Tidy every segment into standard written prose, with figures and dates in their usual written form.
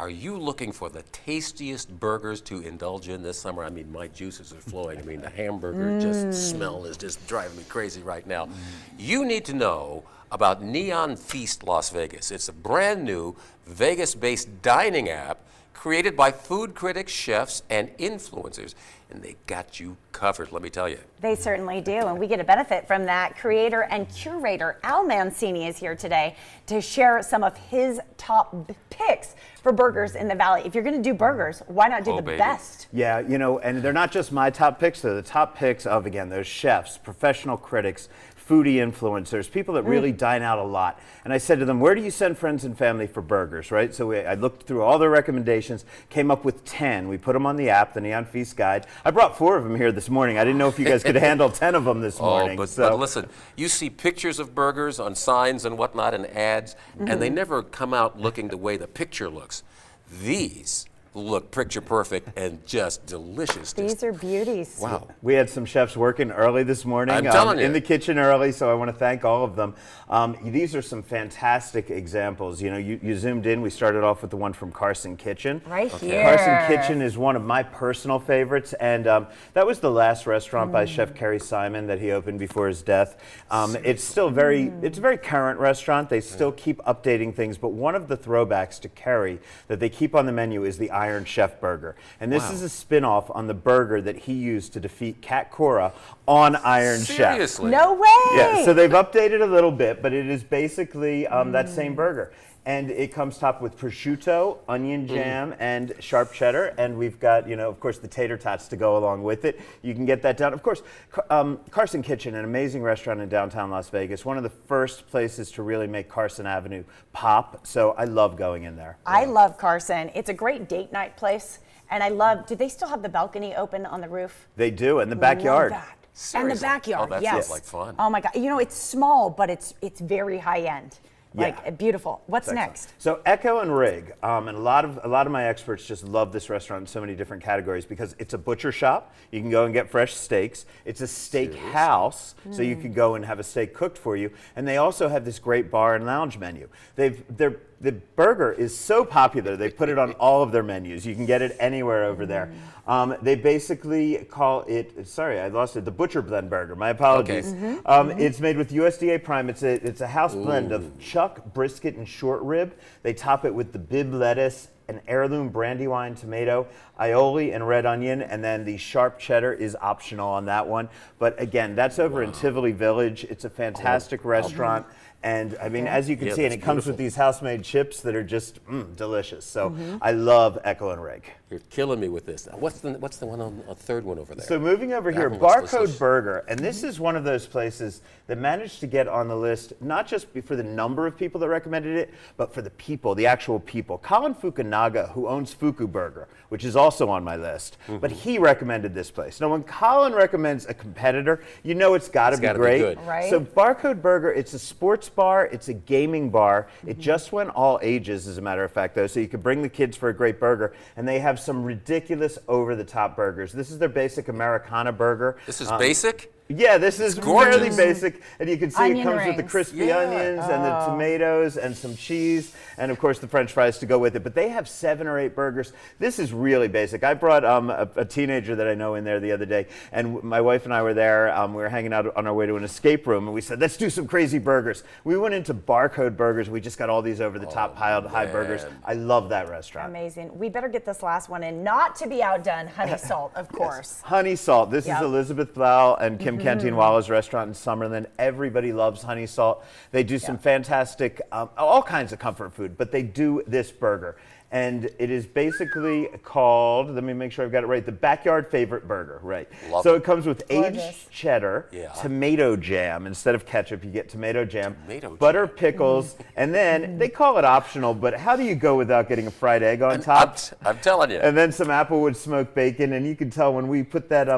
Are you looking for the tastiest burgers to indulge in this summer? I mean, my juices are flowing. I mean, the hamburger smell is just driving me crazy right now. You need to know about Neon Feast Las Vegas. It's a brand new Vegas-based dining app created by food critics, chefs, and influencers. And they got you covered, let me tell you. They certainly do, and we get a benefit from that. Creator and curator Al Mancini is here today to share some of his top picks for burgers in the Valley. If you're going to do burgers, why not do the best? Yeah, you know, and they're not just my top picks, they're the top picks of, again, those chefs, professional critics, foodie influencers, people that really dine out a lot. And I said to them, where do you send friends and family for burgers, right? So I looked through all their recommendations, came up with 10. We put them on the app, the Neon Feast Guide. I brought 4 of them here this morning. I didn't know if you guys could handle 10 of them this morning. But listen, you see pictures of burgers on signs and whatnot and ads, and they never come out looking the way the picture looks. These look picture perfect and just delicious. These are beauties. Wow. We had some chefs working early this morning. I'm telling you. In the kitchen early, so I want to thank all of them. These are some fantastic examples. You know, you zoomed in. We started off with the one from Carson Kitchen. Right here. Carson Kitchen is one of my personal favorites, and that was the last restaurant by Chef Kerry Simon that he opened before his death. It's still it's a very current restaurant. They still keep updating things, but one of the throwbacks to Kerry that they keep on the menu is the Iron Chef Burger. And this is a spin-off on the burger that he used to defeat Kat Cora on Iron Chef. Seriously? No way! Yeah, so they've updated a little bit, but it is basically that same burger. And it comes topped with prosciutto, onion jam, and sharp cheddar. And we've got, you know, of course, the tater tots to go along with it. You can get that down. Of course, Carson Kitchen, an amazing restaurant in downtown Las Vegas, one of the first places to really make Carson Avenue pop. So I love going in there. I love Carson. It's a great date night place. And I love, do they still have the balcony open on the roof? They do, in the backyard. Love that. Seriously? And the backyard, Oh, that yes. sounds like fun. Oh my God. You know, it's small, but it's very high end. Like Yeah. beautiful. What's next? So Echo and Rig, and a lot of my experts just love this restaurant in so many different categories because it's a butcher shop. You can go and get fresh steaks. It's a steak house, so you can go and have a steak cooked for you. And they also have this great bar and lounge menu. The burger is so popular, they put it on all of their menus. You can get it anywhere over there. They basically call it, sorry, I lost it, the Butcher Blend Burger. My apologies. It's made with USDA Prime. It's a house blend of chuck, brisket, and short rib. They top it with the Bib lettuce, an heirloom brandywine tomato, aioli, and red onion, and then the sharp cheddar is optional on that one. But again, that's over in Tivoli Village. It's a fantastic restaurant. And I mean, as you can see, and it comes with these house-made chips that are just delicious. So I love Echo and Rig. You're killing me with this. Now, what's the one on a third one over there? So moving over here, one looks Barcode delicious. Burger, and this is one of those places that managed to get on the list, not just for the number of people that recommended it, but for the people, the actual people. Colin Fukunaga, who owns Fuku Burger, which is also on my list, but he recommended this place. Now, when Colin recommends a competitor, you know it's got to be great. Good. Right. So Barcode Burger, it's a sports bar, it's a gaming bar. It just went all ages, as a matter of fact, though, so you could bring the kids for a great burger, and they have some ridiculous over-the-top burgers. This is their basic Americana burger. This is basic? Yeah, this is gorgeous. fairly basic, and you can see Onion it comes with the rings. crispy onions and the tomatoes and some cheese, and of course the French fries to go with it. But they have 7 or 8 burgers. This is really basic. I brought a teenager that I know in there the other day, and my wife and I were there. We were hanging out on our way to an escape room, and we said, let's do some crazy burgers. We went into Barcode Burgers. We just got all these over-the-top piled high burgers. I love that restaurant. Amazing. We better get this last one in. Not to be outdone, Honey Salt, of course. Honey Salt. This is Elizabeth Blau and Kim Cantinwalla's restaurant in Summerlin. Everybody loves Honey Salt. They do some fantastic, all kinds of comfort food, but they do this burger. And it is basically called, let me make sure I've got it right, the Backyard Favorite Burger, right. Love so it. it comes with aged cheddar, Yeah. tomato jam. Instead of ketchup, you get tomato jam, Tomato butter, jam. pickles, and then they call it optional, but how do you go without getting a fried egg on top? I'm telling you. And then some applewood smoked bacon, and you can tell when we put that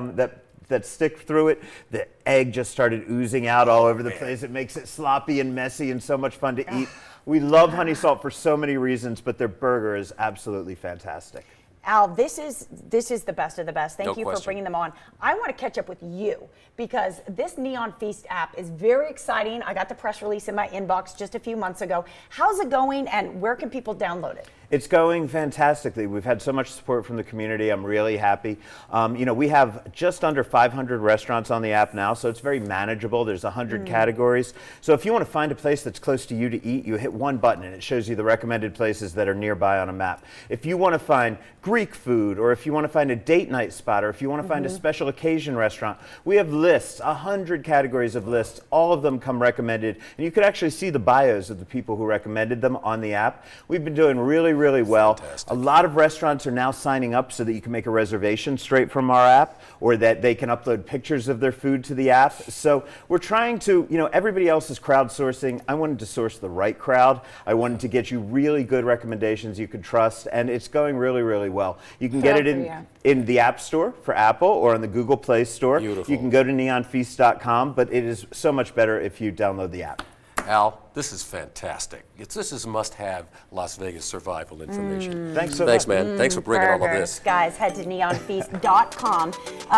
that stick through it, the egg just started oozing out all over the place. It makes it sloppy and messy and so much fun to eat. We love Honey Salt for so many reasons, but their burger is absolutely fantastic. Al, this is the best of the best. Thank No you for question. bringing them on. I want to catch up with you because this Neon Feast app is very exciting. I got the press release in my inbox just a few months ago. How's it going, and where can people download it? It's going fantastically. We've had so much support from the community. I'm really happy. We have just under 500 restaurants on the app now, so it's very manageable. There's 100 categories. So if you want to find a place that's close to you to eat, you hit one button and it shows you the recommended places that are nearby on a map. If you want to find Greek food, or if you want to find a date night spot, or if you want to find a special occasion restaurant, we have lists, 100 categories of lists. All of them come recommended, and you could actually see the bios of the people who recommended them on the app. We've been doing really well. Fantastic. A lot of restaurants are now signing up so that you can make a reservation straight from our app, or that they can upload pictures of their food to the app. So we're trying to, everybody else is crowdsourcing. I wanted to source the right crowd. I wanted to get you really good recommendations you could trust, and it's going really well. You can get it in the App Store for Apple or on the Google Play Store. Beautiful. You can go to neonfeast.com, but it is so much better if you download the app. Al, this is fantastic. This is must-have Las Vegas survival information. Thanks so Thanks, much. man. Thanks for bringing all of Burgers. this. Guys, head to neonfeast.com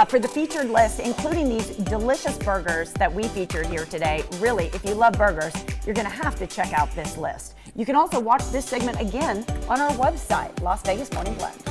for the featured list, including these delicious burgers that we featured here today. Really, if you love burgers, you're going to have to check out this list. You can also watch this segment again on our website, Las Vegas Morning Blend.